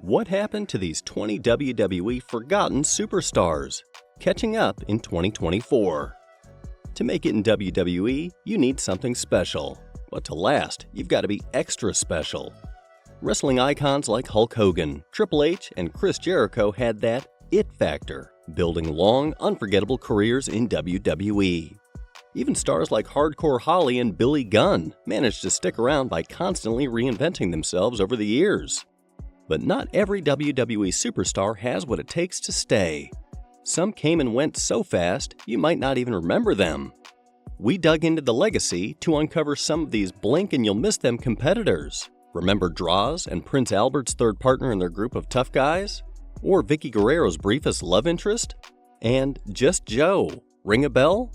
What happened to these 20 WWE forgotten superstars? Catching up in 2024. To make it in WWE, you need something special. But to last, you've got to be extra special. Wrestling icons like Hulk Hogan, Triple H, and Chris Jericho had that it factor, building long, unforgettable careers in WWE. Even stars like Hardcore Holly and Billy Gunn managed to stick around by constantly reinventing themselves over the years. But not every WWE superstar has what it takes to stay. Some came and went so fast, you might not even remember them. We dug into the legacy to uncover some of these blink-and-you'll-miss-them competitors. Remember Droz and Prince Albert's third partner in their group of tough guys? Or Vicky Guerrero's briefest love interest? And Just Joe. Ring a bell?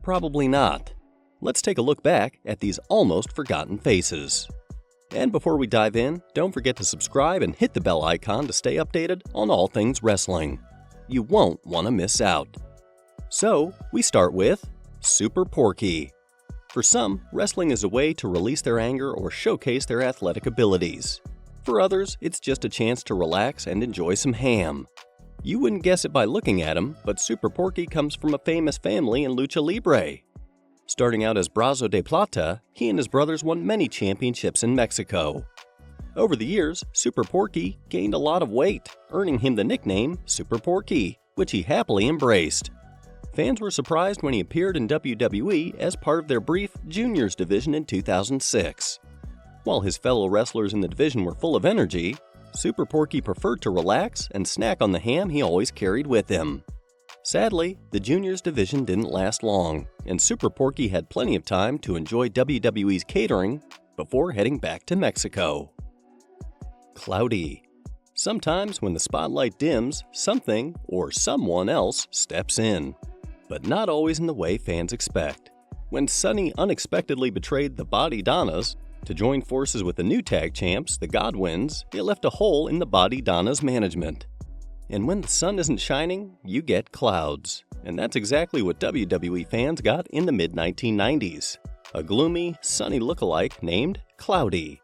Probably not. Let's take a look back at these almost forgotten faces. And before we dive in, don't forget to subscribe and hit the bell icon to stay updated on all things wrestling. You won't want to miss out. So, we start with Super Porky. For some, wrestling is a way to release their anger or showcase their athletic abilities. For others, it's just a chance to relax and enjoy some ham. You wouldn't guess it by looking at him, but Super Porky comes from a famous family in Lucha Libre. Starting out as Brazo de Plata, he and his brothers won many championships in Mexico. Over the years, Super Porky gained a lot of weight, earning him the nickname Super Porky, which he happily embraced. Fans were surprised when he appeared in WWE as part of their brief Juniors division in 2006. While his fellow wrestlers in the division were full of energy, Super Porky preferred to relax and snack on the ham he always carried with him. Sadly, the Juniors division didn't last long, and Super Porky had plenty of time to enjoy WWE's catering before heading back to Mexico. Cloudy. Sometimes when the spotlight dims, something or someone else steps in. But not always in the way fans expect. When Sunny unexpectedly betrayed the Body Donnas to join forces with the new tag champs, the Godwins, it left a hole in the Body Donnas management. And when the sun isn't shining, you get clouds. And that's exactly what WWE fans got in the mid-1990s. A gloomy, sunny lookalike named Cloudy.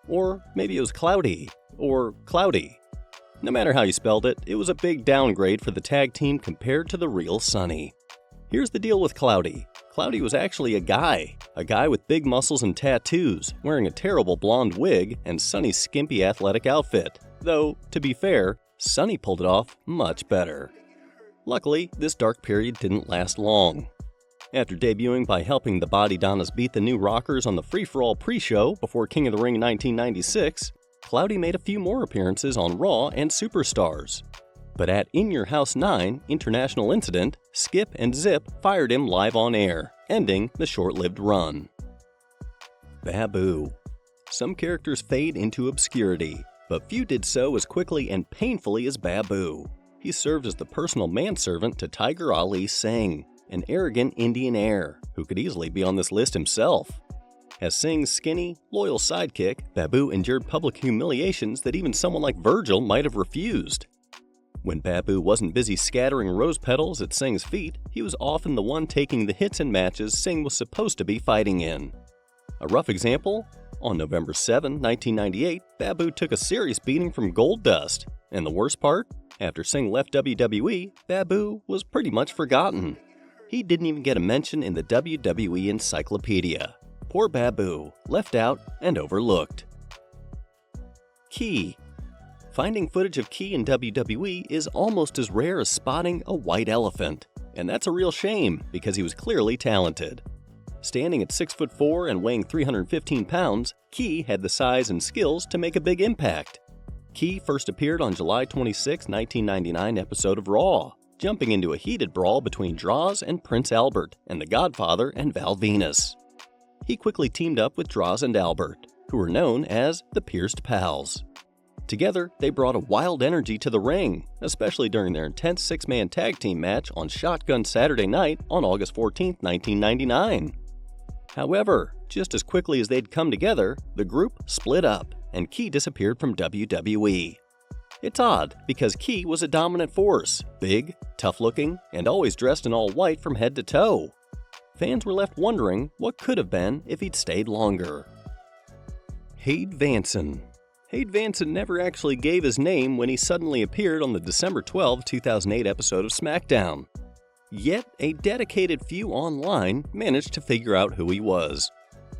Or maybe it was Cloudy, or Cloudy. No matter how you spelled it, it was a big downgrade for the tag team compared to the real Sunny. Here's the deal with Cloudy. Cloudy was actually a guy with big muscles and tattoos, wearing a terrible blonde wig and Sunny's skimpy athletic outfit. Though, to be fair, Sunny pulled it off much better. Luckily, this dark period didn't last long. After debuting by helping the Body Donnas beat the New Rockers on the Free-For-All pre-show before King of the Ring 1996, Cloudy made a few more appearances on Raw and Superstars. But at In Your House 9 International Incident, Skip and Zip fired him live on air, ending the short-lived run. Baboo. Some characters fade into obscurity, but few did so as quickly and painfully as Baboo. He served as the personal manservant to Tiger Ali Singh, an arrogant Indian heir who could easily be on this list himself. As Singh's skinny, loyal sidekick, Baboo endured public humiliations that even someone like Virgil might have refused. When Baboo wasn't busy scattering rose petals at Singh's feet, he was often the one taking the hits in matches Singh was supposed to be fighting in. A rough example? On November 7, 1998, Baboo took a serious beating from Goldust. And the worst part? After Singh left WWE, Baboo was pretty much forgotten. He didn't even get a mention in the WWE encyclopedia. Poor Baboo, left out and overlooked. Key. Finding footage of Key in WWE is almost as rare as spotting a white elephant. And that's a real shame, because he was clearly talented. Standing at 6'4" and weighing 315 pounds, Key had the size and skills to make a big impact. Key first appeared on July 26, 1999 episode of Raw, jumping into a heated brawl between Droz and Prince Albert and the Godfather and Val Venus. He quickly teamed up with Droz and Albert, who were known as the Pierced Pals. Together, they brought a wild energy to the ring, especially during their intense six-man tag team match on Shotgun Saturday Night on August 14, 1999. However, just as quickly as they'd come together, the group split up, and Key disappeared from WWE. It's odd, because Key was a dominant force, big, tough-looking, and always dressed in all white from head to toe. Fans were left wondering what could have been if he'd stayed longer. Vanson. Vanson never actually gave his name when he suddenly appeared on the December 12, 2008 episode of SmackDown. Yet, a dedicated few online managed to figure out who he was.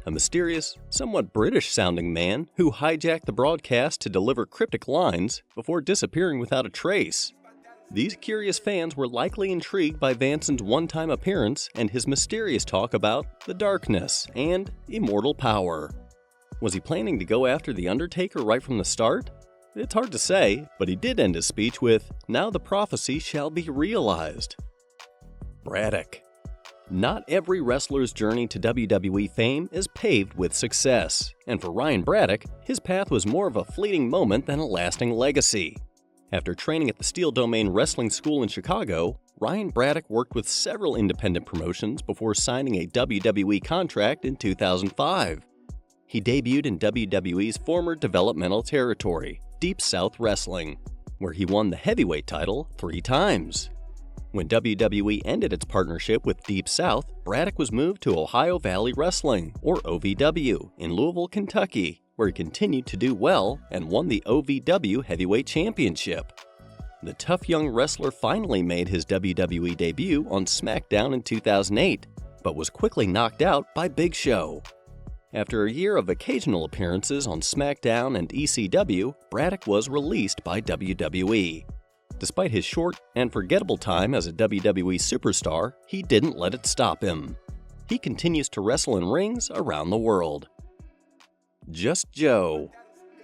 A mysterious, somewhat British-sounding man who hijacked the broadcast to deliver cryptic lines before disappearing without a trace. These curious fans were likely intrigued by Vanson's one-time appearance and his mysterious talk about the darkness and immortal power. Was he planning to go after The Undertaker right from the start? It's hard to say, but he did end his speech with, "Now the prophecy shall be realized." Bradock. Not every wrestler's journey to WWE fame is paved with success, and for Ryan Bradock, his path was more of a fleeting moment than a lasting legacy. After training at the Steel Domain Wrestling School in Chicago, Ryan Bradock worked with several independent promotions before signing a WWE contract in 2005. He debuted in WWE's former developmental territory, Deep South Wrestling, where he won the heavyweight title 3 times. When WWE ended its partnership with Deep South, Bradock was moved to Ohio Valley Wrestling, or OVW, in Louisville, Kentucky, where he continued to do well and won the OVW Heavyweight Championship. The tough young wrestler finally made his WWE debut on SmackDown in 2008, but was quickly knocked out by Big Show. After a year of occasional appearances on SmackDown and ECW, Bradock was released by WWE. Despite his short and forgettable time as a WWE superstar, he didn't let it stop him. He continues to wrestle in rings around the world. Just Joe.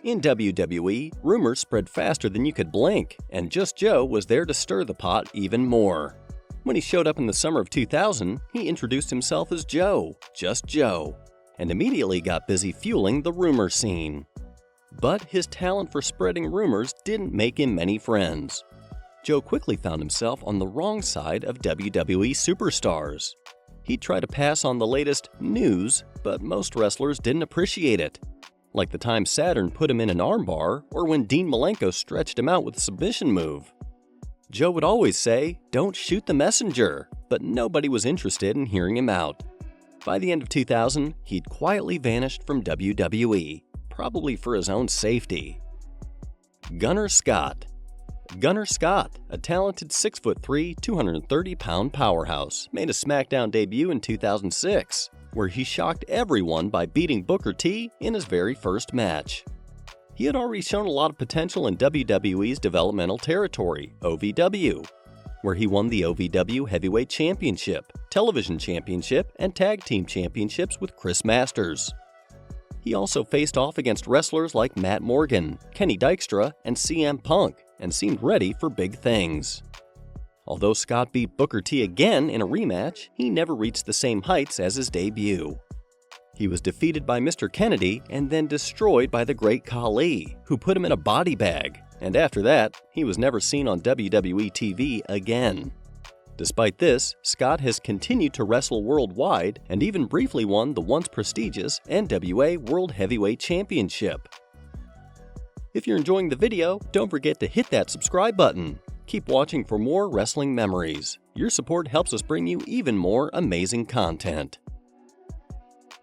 In WWE, rumors spread faster than you could blink, and Just Joe was there to stir the pot even more. When he showed up in the summer of 2000, he introduced himself as Joe, Just Joe, and immediately got busy fueling the rumor scene. But his talent for spreading rumors didn't make him many friends. Joe quickly found himself on the wrong side of WWE superstars. He'd try to pass on the latest news, but most wrestlers didn't appreciate it. Like the time Saturn put him in an armbar, or when Dean Malenko stretched him out with a submission move. Joe would always say, "Don't shoot the messenger," but nobody was interested in hearing him out. By the end of 2000, he'd quietly vanished from WWE, probably for his own safety. Gunner Scott. Gunner Scott, a talented 6'3", 230-pound powerhouse, made a SmackDown debut in 2006, where he shocked everyone by beating Booker T in his very first match. He had already shown a lot of potential in WWE's developmental territory, OVW, where he won the OVW Heavyweight Championship, Television Championship, and Tag Team Championships with Chris Masters. He also faced off against wrestlers like Matt Morgan, Kenny Dykstra, and CM Punk, and seemed ready for big things. Although Scott beat Booker T again in a rematch, he never reached the same heights as his debut. He was defeated by Mr. Kennedy and then destroyed by the Great Khali, who put him in a body bag, and after that, he was never seen on WWE TV again. Despite this, Scott has continued to wrestle worldwide and even briefly won the once prestigious NWA World Heavyweight Championship. If you're enjoying the video, don't forget to hit that subscribe button. Keep watching for more wrestling memories. Your support helps us bring you even more amazing content.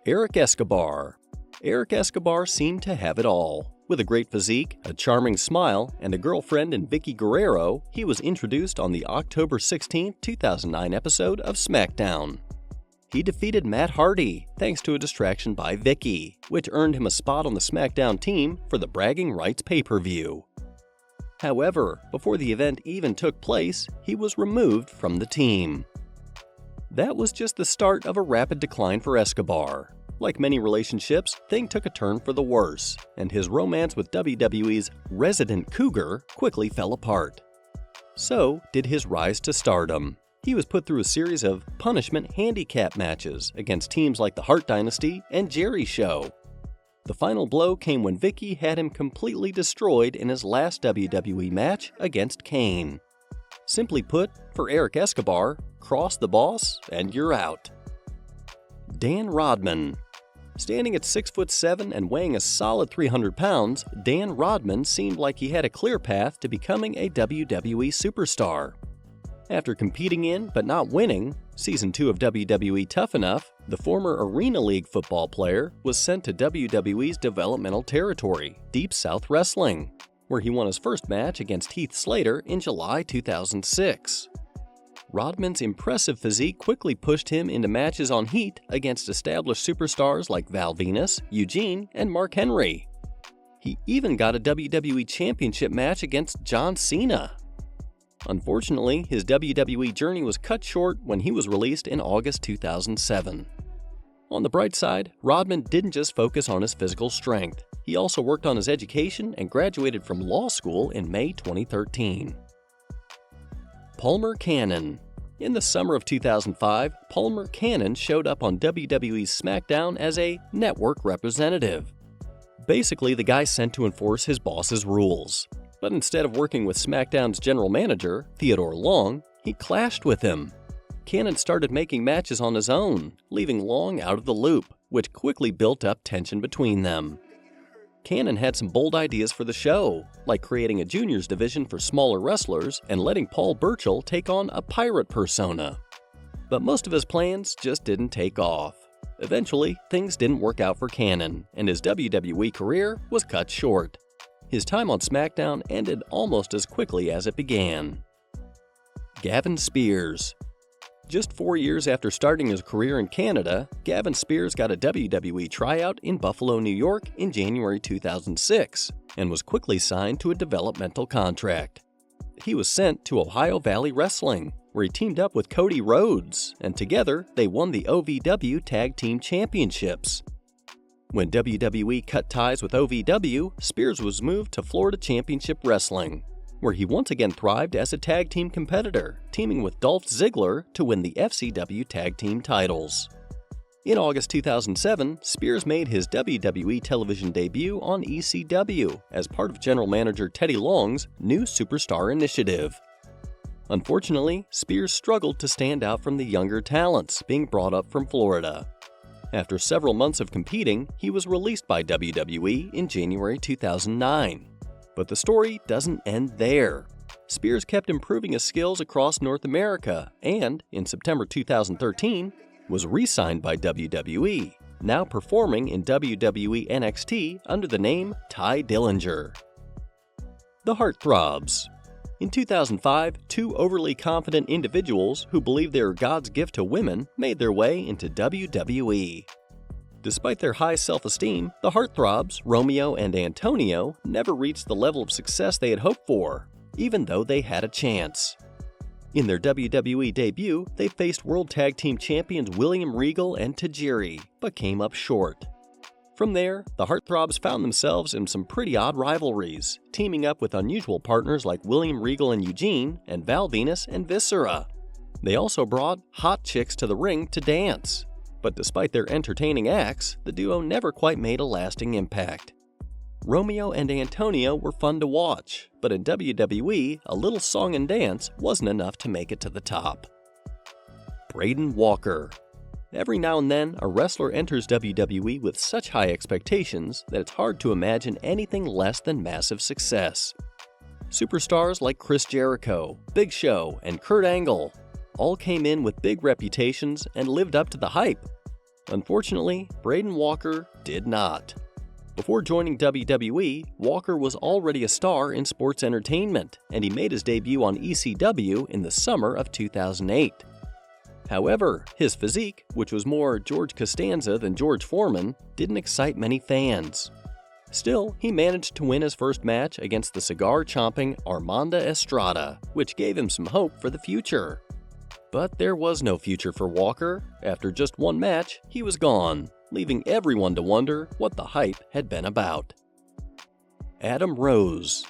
Eric Escobar. Eric Escobar seemed to have it all. With a great physique, a charming smile, and a girlfriend in Vicky Guerrero, he was introduced on the October 16, 2009 episode of SmackDown. He defeated Matt Hardy thanks to a distraction by Vicky, which earned him a spot on the SmackDown team for the Bragging Rights pay-per-view. However, before the event even took place, he was removed from the team. That was just the start of a rapid decline for Escobar. Like many relationships, things took a turn for the worse, and his romance with WWE's Resident Cougar quickly fell apart. So did his rise to stardom. He was put through a series of punishment handicap matches against teams like the Hart Dynasty and Jerry Show. The final blow came when Vicky had him completely destroyed in his last WWE match against Kane. Simply put, for Eric Escobar, cross the boss and you're out. Dan Rodman. Standing at 6'7" and weighing a solid 300 pounds, Dan Rodman seemed like he had a clear path to becoming a WWE superstar. After competing in, but not winning, Season 2 of WWE Tough Enough, the former Arena League football player was sent to WWE's developmental territory, Deep South Wrestling, where he won his first match against Heath Slater in July 2006. Rodman's impressive physique quickly pushed him into matches on Heat against established superstars like Val Venus, Eugene, and Mark Henry. He even got a WWE Championship match against John Cena. Unfortunately, his WWE journey was cut short when he was released in August 2007. On the bright side, Rodman didn't just focus on his physical strength. He also worked on his education and graduated from law school in May 2013. Palmer Cannon. In the summer of 2005, Palmer Cannon showed up on WWE's SmackDown as a network representative. Basically, the guy sent to enforce his boss's rules. But instead of working with SmackDown's general manager, Theodore Long, he clashed with him. Cannon started making matches on his own, leaving Long out of the loop, which quickly built up tension between them. Cannon had some bold ideas for the show, like creating a juniors division for smaller wrestlers and letting Paul Burchill take on a pirate persona. But most of his plans just didn't take off. Eventually, things didn't work out for Cannon, and his WWE career was cut short. His time on SmackDown ended almost as quickly as it began. Gavin Spears. Just 4 years after starting his career in Canada, Gavin Spears got a WWE tryout in Buffalo, New York in January 2006 and was quickly signed to a developmental contract. He was sent to Ohio Valley Wrestling, where he teamed up with Cody Rhodes, and together they won the OVW Tag Team Championships. When WWE cut ties with OVW, Spears was moved to Florida Championship Wrestling, where he once again thrived as a tag team competitor, teaming with Dolph Ziggler to win the FCW Tag Team titles. In August 2007, Spears made his WWE television debut on ECW as part of General Manager Teddy Long's new Superstar Initiative. Unfortunately, Spears struggled to stand out from the younger talents being brought up from Florida. After several months of competing, he was released by WWE in January 2009. But the story doesn't end there. Spears kept improving his skills across North America and, in September 2013, was re-signed by WWE, now performing in WWE NXT under the name Ty Dillinger. The Heartthrobs. In 2005, two overly confident individuals who believed they were God's gift to women made their way into WWE. Despite their high self-esteem, the Heartthrobs, Romeo and Antonio, never reached the level of success they had hoped for, even though they had a chance. In their WWE debut, they faced World Tag Team Champions William Regal and Tajiri, but came up short. From there, the Heartthrobs found themselves in some pretty odd rivalries, teaming up with unusual partners like William Regal and Eugene, and Val Venus and Viscera. They also brought hot chicks to the ring to dance. But despite their entertaining acts, the duo never quite made a lasting impact. Romeo and Antonio were fun to watch, but in WWE, a little song and dance wasn't enough to make it to the top. Braden Walker. Every now and then, a wrestler enters WWE with such high expectations that it's hard to imagine anything less than massive success. Superstars like Chris Jericho, Big Show, and Kurt Angle all came in with big reputations and lived up to the hype. Unfortunately, Braden Walker did not. Before joining WWE, Walker was already a star in sports entertainment, and he made his debut on ECW in the summer of 2008. However, his physique, which was more George Costanza than George Foreman, didn't excite many fans. Still, he managed to win his first match against the cigar-chomping Armanda Estrada, which gave him some hope for the future. But there was no future for Walker. After just one match, he was gone, leaving everyone to wonder what the hype had been about. Adam Rose.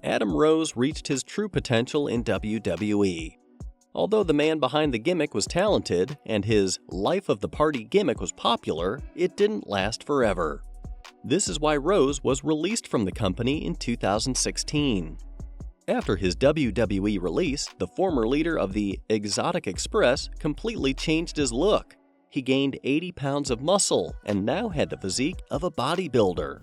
Adam Rose reached his true potential in WWE. Although the man behind the gimmick was talented and his life of the party gimmick was popular, it didn't last forever. This is why Rose was released from the company in 2016. After his WWE release, the former leader of the Exotic Express completely changed his look. He gained 80 pounds of muscle and now had the physique of a bodybuilder.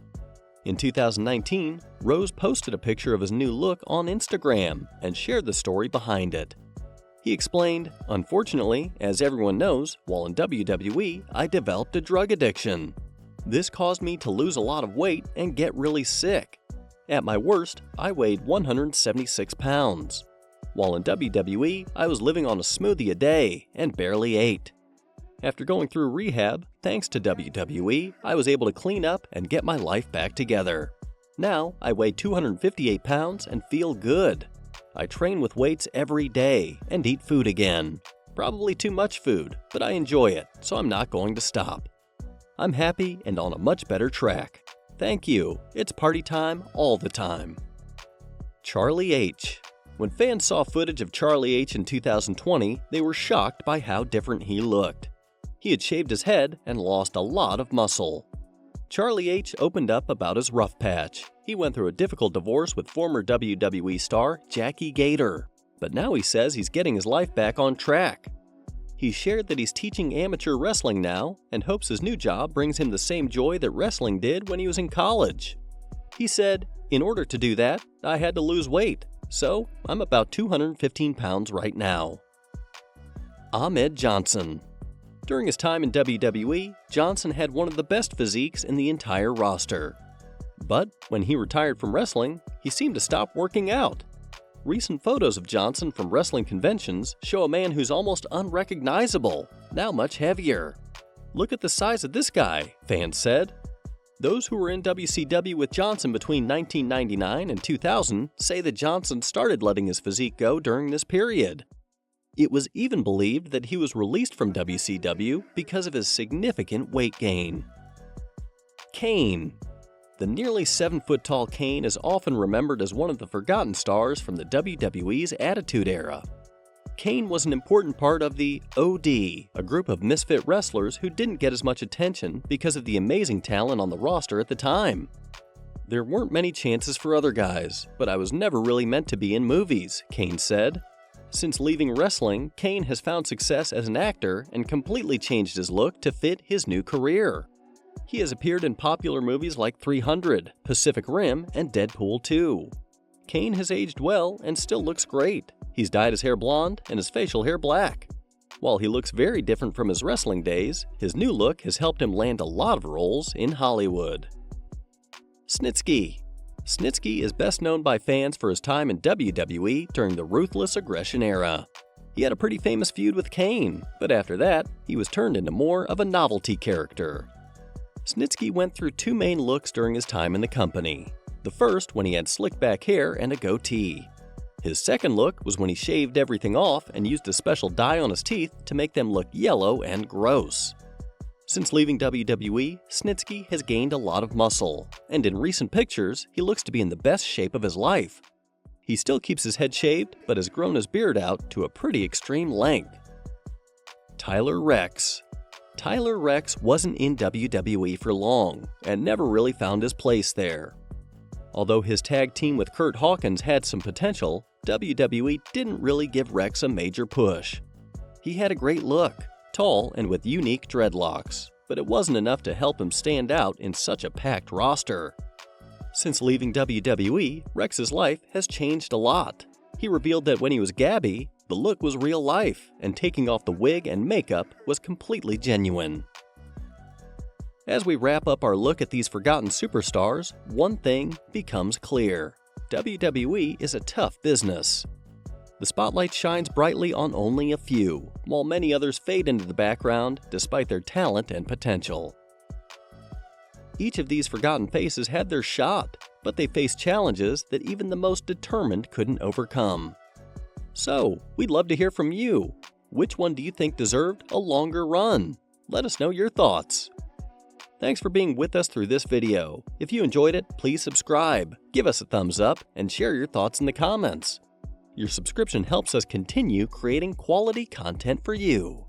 In 2019, Rose posted a picture of his new look on Instagram and shared the story behind it. He explained, "Unfortunately, as everyone knows, while in WWE, I developed a drug addiction. This caused me to lose a lot of weight and get really sick. At my worst, I weighed 176 pounds. While in WWE, I was living on a smoothie a day and barely ate. After going through rehab, thanks to WWE, I was able to clean up and get my life back together. Now, I weigh 258 pounds and feel good. I train with weights every day and eat food again. Probably too much food, but I enjoy it, so I'm not going to stop. I'm happy and on a much better track. Thank you. It's party time all the time." Charlie H. When fans saw footage of Charlie H in 2020, they were shocked by how different he looked. He had shaved his head and lost a lot of muscle. Charlie H opened up about his rough patch. He went through a difficult divorce with former WWE star Jackie Gator, but now he says he's getting his life back on track. He shared that he's teaching amateur wrestling now and hopes his new job brings him the same joy that wrestling did when he was in college. He said, "In order to do that, I had to lose weight, so I'm about 215 pounds right now." Ahmed Johnson. During his time in WWE, Johnson had one of the best physiques in the entire roster. But when he retired from wrestling, he seemed to stop working out. Recent photos of Johnson from wrestling conventions show a man who's almost unrecognizable, now much heavier. "Look at the size of this guy," fans said. Those who were in WCW with Johnson between 1999 and 2000 say that Johnson started letting his physique go during this period. It was even believed that he was released from WCW because of his significant weight gain. Kane. The nearly 7-foot-tall Kane is often remembered as one of the forgotten stars from the WWE's Attitude Era. Kane was an important part of the OD, a group of misfit wrestlers who didn't get as much attention because of the amazing talent on the roster at the time. "There weren't many chances for other guys, but I was never really meant to be in movies," Kane said. Since leaving wrestling, Kane has found success as an actor and completely changed his look to fit his new career. He has appeared in popular movies like 300, Pacific Rim, and Deadpool 2. Kane has aged well and still looks great. He's dyed his hair blonde and his facial hair black. While he looks very different from his wrestling days, his new look has helped him land a lot of roles in Hollywood. Snitzky. Snitzky is best known by fans for his time in WWE during the Ruthless Aggression era. He had a pretty famous feud with Kane, but after that, he was turned into more of a novelty character. Snitzky went through two main looks during his time in the company. The first when he had slick back hair and a goatee. His second look was when he shaved everything off and used a special dye on his teeth to make them look yellow and gross. Since leaving WWE, Snitzky has gained a lot of muscle, and in recent pictures, he looks to be in the best shape of his life. He still keeps his head shaved, but has grown his beard out to a pretty extreme length. Tyler Rex. Tyler Rex wasn't in WWE for long, and never really found his place there. Although his tag team with Kurt Hawkins had some potential, WWE didn't really give Rex a major push. He had a great look, tall and with unique dreadlocks, but it wasn't enough to help him stand out in such a packed roster. Since leaving WWE, Rex's life has changed a lot. He revealed that when he was Gabby, the look was real life, and taking off the wig and makeup was completely genuine. As we wrap up our look at these forgotten superstars, one thing becomes clear. WWE is a tough business. The spotlight shines brightly on only a few, while many others fade into the background despite their talent and potential. Each of these forgotten faces had their shot, but they faced challenges that even the most determined couldn't overcome. So, we'd love to hear from you. Which one do you think deserved a longer run? Let us know your thoughts. Thanks for being with us through this video. If you enjoyed it, please subscribe, give us a thumbs up, and share your thoughts in the comments. Your subscription helps us continue creating quality content for you.